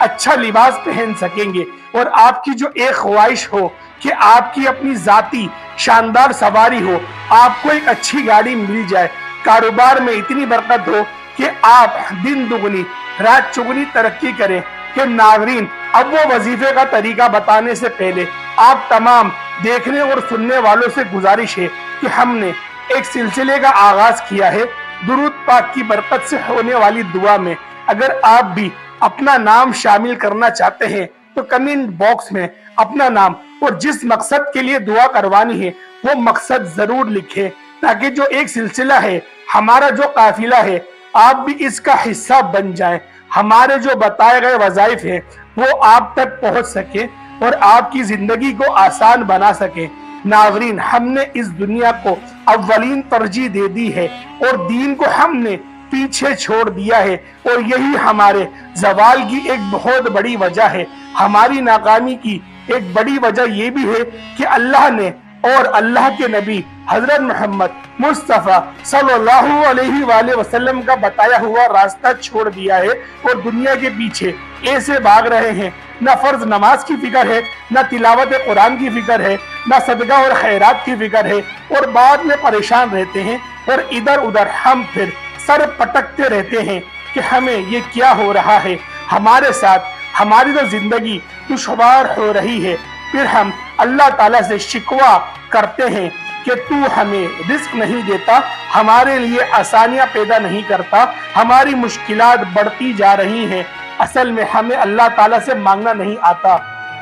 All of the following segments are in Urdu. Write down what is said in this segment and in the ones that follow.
اچھا لباس پہن سکیں گے، اور آپ کی جو ایک خواہش ہو کہ آپ کی اپنی ذاتی شاندار سواری ہو، آپ کو ایک اچھی گاڑی مل جائے، کاروبار میں اتنی برکت ہو کہ آپ دن دگنی رات چگنی ترقی کریں۔ کہ ناظرین، اب وہ وظیفے کا طریقہ بتانے سے پہلے آپ تمام دیکھنے اور سننے والوں سے گزارش ہے کہ ہم نے ایک سلسلے کا آغاز کیا ہے درود پاک کی برکت سے ہونے والی دعا میں۔ اگر آپ بھی اپنا نام شامل کرنا چاہتے ہیں تو کمنٹ باکس میں اپنا نام اور جس مقصد کے لیے دعا کروانی ہے وہ مقصد ضرور لکھیں، تاکہ جو ایک سلسلہ ہے، ہمارا جو قافلہ ہے، آپ بھی اس کا حصہ بن جائیں، ہمارے جو بتائے گئے وظائف ہیں وہ آپ تک پہنچ سکے اور آپ کی زندگی کو آسان بنا سکے۔ ناظرین، ہم نے اس دنیا کو اولین ترجیح دے دی ہے اور دین کو ہم نے پیچھے چھوڑ دیا ہے، اور یہی ہمارے زوال کی ایک بہت بڑی وجہ ہے۔ ہماری ناکامی کی ایک بڑی وجہ یہ بھی ہے کہ اللہ نے اور اللہ کے نبی حضرت محمد مصطفیٰ صلی اللہ علیہ وآلہ وسلم کا بتایا ہوا راستہ چھوڑ دیا ہے اور دنیا کے پیچھے ایسے بھاگ رہے ہیں۔ نہ فرض نماز کی فکر ہے، نہ تلاوت قرآن کی فکر ہے، نہ صدقہ اور خیرات کی فکر ہے، اور بعد میں پریشان رہتے ہیں، اور ادھر ادھر ہم پھر سر پٹکتے رہتے ہیں کہ ہمیں یہ کیا ہو رہا ہے ہمارے ساتھ، ہماری تو زندگی دشوار ہو رہی ہے۔ پھر ہم اللہ تعالیٰ سے شکوہ کرتے ہیں کہ تو ہمیں رزق نہیں دیتا، ہمارے لیے آسانیاں پیدا نہیں کرتا، ہماری مشکلات بڑھتی جا رہی ہیں۔ اصل میں ہمیں اللہ تعالیٰ سے مانگنا نہیں آتا،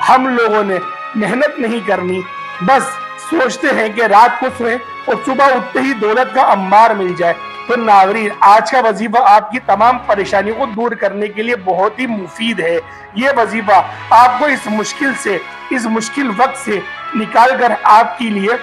ہم لوگوں نے محنت نہیں کرنی، بس سوچتے ہیں کہ رات کو سوئیں اور صبح اٹھتے ہی دولت کا انبار مل جائے۔ تو ناظرین، آج کا وظیفہ آپ کی تمام پریشانیوں کو دور کرنے کے لیے بہت ہی مفید ہے۔ یہ وظیفہ آپ کو اس مشکل وقت سے نکال کر آپ کے لیے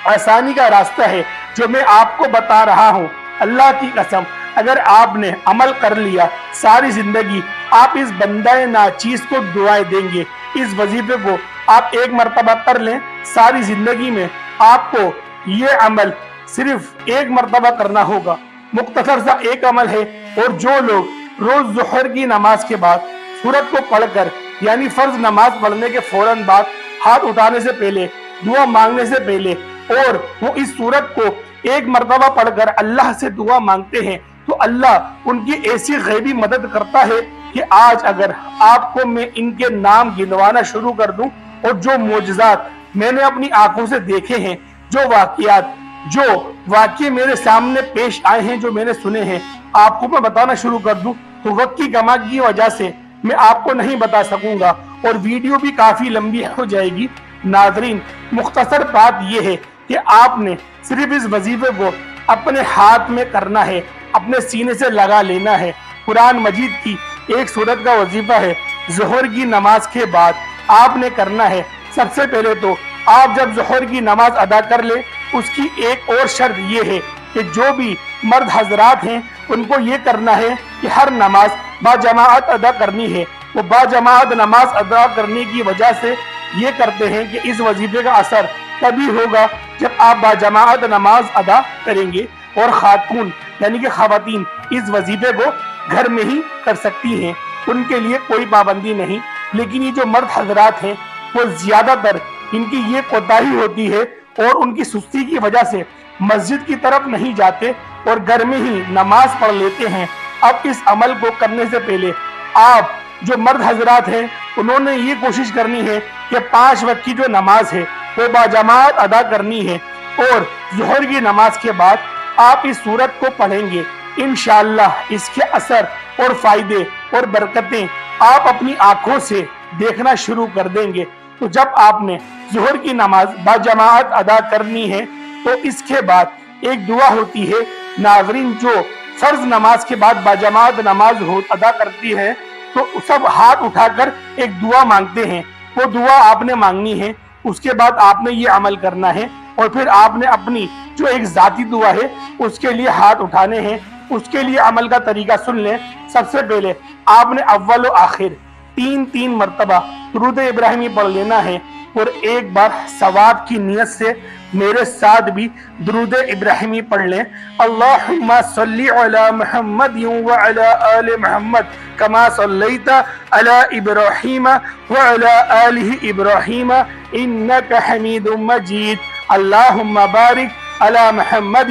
آسانی کا راستہ ہے جو میں آپ کو بتا رہا ہوں۔ اللہ کی قسم، اگر آپ نے عمل کر لیا، ساری زندگی آپ اس بندہ ناچیز کو دعائیں دیں گے۔ اس وظیفے کو آپ ایک مرتبہ کر لیں، ساری زندگی میں آپ کو یہ عمل صرف ایک مرتبہ کرنا ہوگا۔ مختصر سا ایک عمل ہے، اور جو لوگ روز ظہر کی نماز کے بعد سورت کو پڑھ کر، یعنی فرض نماز پڑھنے کے فوراً بعد ہاتھ اٹھانے سے پہلے، دعا مانگنے سے پہلے، اور وہ اس سورت کو ایک مرتبہ پڑھ کر اللہ سے دعا مانگتے ہیں، تو اللہ ان کی ایسی غیبی مدد کرتا ہے کہ آج اگر آپ کو میں ان کے نام گنوانا شروع کر دوں، اور جو معجزات میں نے اپنی آنکھوں سے دیکھے ہیں، جو واقعے میرے سامنے پیش آئے ہیں، جو میں نے سنے ہیں، آپ کو میں بتانا شروع کر دوں تو وقت کی کمی کی وجہ سے میں آپ کو نہیں بتا سکوں گا، اور ویڈیو بھی کافی لمبی ہو جائے گی۔ ناظرین، مختصر بات یہ ہے کہ آپ نے صرف اس وظیفے کو اپنے ہاتھ میں کرنا ہے، اپنے سینے سے لگا لینا ہے۔ قرآن مجید کی ایک سورت کا وظیفہ ہے، ظہر کی نماز کے بعد آپ نے کرنا ہے۔ سب سے پہلے تو آپ جب ظہر کی نماز ادا کر لیں، اس کی ایک اور شرط یہ ہے کہ جو بھی مرد حضرات ہیں ان کو یہ کرنا ہے کہ ہر نماز باجماعت ادا کرنی ہے۔ وہ باجماعت نماز ادا کرنے کی وجہ سے یہ کرتے ہیں کہ اس وظیفے کا اثر تبھی ہوگا جب آپ باجماعت نماز ادا کریں گے، اور خاتون یعنی کہ خواتین اس وظیفے کو گھر میں ہی کر سکتی ہیں، ان کے لیے کوئی پابندی نہیں۔ لیکن یہ جو مرد حضرات ہیں وہ زیادہ تر ان کی یہ کوتاہی ہوتی ہے اور ان کی سستی کی وجہ سے مسجد کی طرف نہیں جاتے اور گھر میں ہی نماز پڑھ لیتے ہیں۔ اب اس عمل کو کرنے سے پہلے آپ جو مرد حضرات ہیں انہوں نے یہ کوشش کرنی ہے کہ 5 وقت کی جو نماز ہے وہ باجماعت ادا کرنی ہے، اور ظہر کی نماز کے بعد آپ اس سورت کو پڑھیں گے۔ انشاءاللہ اس کے اثر اور فائدے اور برکتیں آپ اپنی آنکھوں سے دیکھنا شروع کر دیں گے۔ تو جب آپ نے ظہر کی نماز باجماعت ادا کرنی ہے تو اس کے بعد ایک دعا ہوتی ہے۔ ناظرین، جو فرض نماز کے بعد باجماعت نماز ادا کرتی ہے تو سب ہاتھ اٹھا کر ایک دعا مانگتے ہیں، وہ دعا آپ نے مانگنی ہے۔ اس کے بعد آپ نے یہ عمل کرنا ہے، اور پھر آپ نے اپنی جو ایک ذاتی دعا ہے اس کے لیے ہاتھ اٹھانے ہیں۔ اس کے لیے عمل کا طریقہ سن لیں۔ سب سے پہلے آپ نے اول و آخر 3 مرتبہ درود ابراہیمی پڑھ لینا ہے۔ اور ایک بار ثواب کی نیت سے میرے ساتھ بھی درود ابراہیمی پڑھ لیں۔ اللہم صلی علی محمد وعلی آل محمد کما صلیت علی ابراہیم وعلی آل ابراہیم انک حمید مجید۔ اللہم بارک علی محمد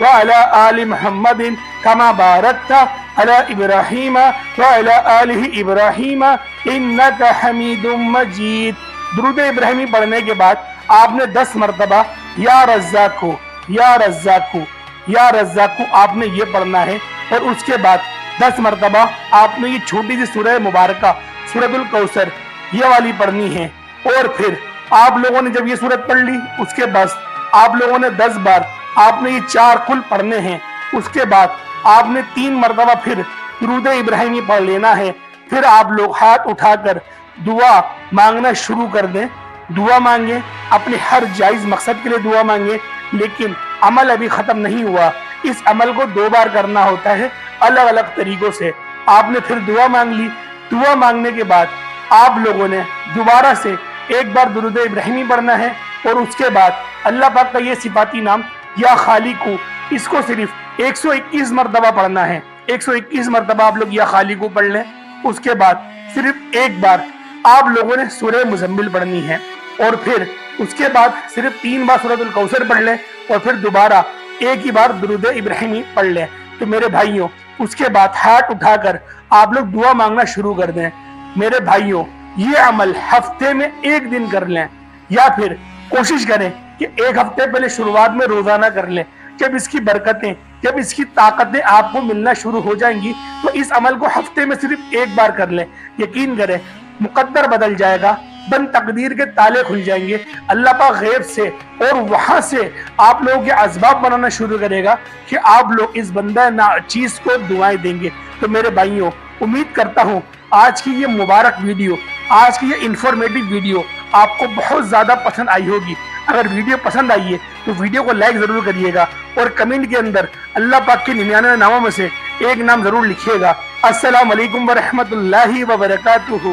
وعلی آل محمد کما بارکت علی ابراہیم وعلی آل ابراہیم انک حمید مجید۔ درود ابراہیمی پڑھنے کے بعد آپ نے 10 مرتبہ یا رزاقو یا رزاقو یا رزاقو آپ نے یہ پڑھنا ہے، اور اس کے بعد 10 مرتبہ آپ نے یہ چھوٹی سی سورہ مبارکہ سورۃ الکوثر یہ والی پڑھنی ہے۔ اور پھر آپ لوگوں نے جب یہ سورت پڑھ لی، اس کے بعد آپ لوگوں نے 10 بار آپ نے یہ 4 کل پڑھنے ہیں۔ اس کے بعد آپ نے 3 مرتبہ پھر درود ابراہیمی پڑھ لینا ہے۔ پھر آپ لوگ ہاتھ اٹھا کر دعا مانگنا شروع کر دیں۔ دعا مانگیں، اپنے ہر جائز مقصد کے لیے دعا مانگیں، لیکن عمل ابھی ختم نہیں ہوا۔ اس عمل کو 2 بار کرنا ہوتا ہے الگ الگ طریقوں سے۔ آپ نے پھر دعا مانگ لی۔ دعا مانگنے کے بعد آپ لوگوں نے دوبارہ سے ایک بار درود ابراہیمی پڑھنا ہے، اور اس کے بعد اللہ پاک کا یہ صفاتی نام یا خالقو، اس کو صرف 121 مرتبہ پڑھنا ہے۔ 121 مرتبہ آپ لوگ یا خالقو پڑھ لیں۔ اس کے بعد صرف ایک بار آپ لوگوں نے سورہ مزمل پڑھنی ہے، اور پھر اس کے بعد صرف 3 بار سورۃ الکوثر پڑھ لیں، اور پھر دوبارہ ایک ہی بار درود ابراہیمی پڑھ لیں۔ تو میرے بھائیوں، اس کے بعد ہاتھ اٹھا کر آپ لوگ دعا مانگنا شروع کر دیں۔ میرے بھائیوں، یہ عمل ہفتے میں 1 دن کر لیں، یا پھر کوشش کریں کہ 1 ہفتے پہلے شروعات میں روزانہ کر لیں۔ جب اس کی برکتیں، جب اس کی طاقتیں آپ کو ملنا شروع ہو جائیں گی، تو اس عمل کو ہفتے میں صرف 1 بار کر لیں۔ یقین کریں، مقدر بدل جائے گا، بند تقدیر کے تالے کھل جائیں گے۔ اللہ پاک غیب سے اور وہاں سے آپ لوگوں کے اسباب بنانا شروع کرے گا کہ آپ لوگ اس بندہ چیز کو دعائیں دیں گے۔ تو میرے بھائیوں، امید کرتا ہوں آج کی یہ مبارک ویڈیو، آج کی یہ انفارمیٹیو ویڈیو آپ کو بہت زیادہ پسند آئی ہوگی۔ اگر ویڈیو پسند آئی ہے تو ویڈیو کو لائک ضرور کریے گا، اور کمنٹ کے اندر اللہ پاک کے 99 ناموں میں سے ایک نام ضرور لکھیے گا۔ السلام علیکم ورحمۃ اللہ وبرکاتہ۔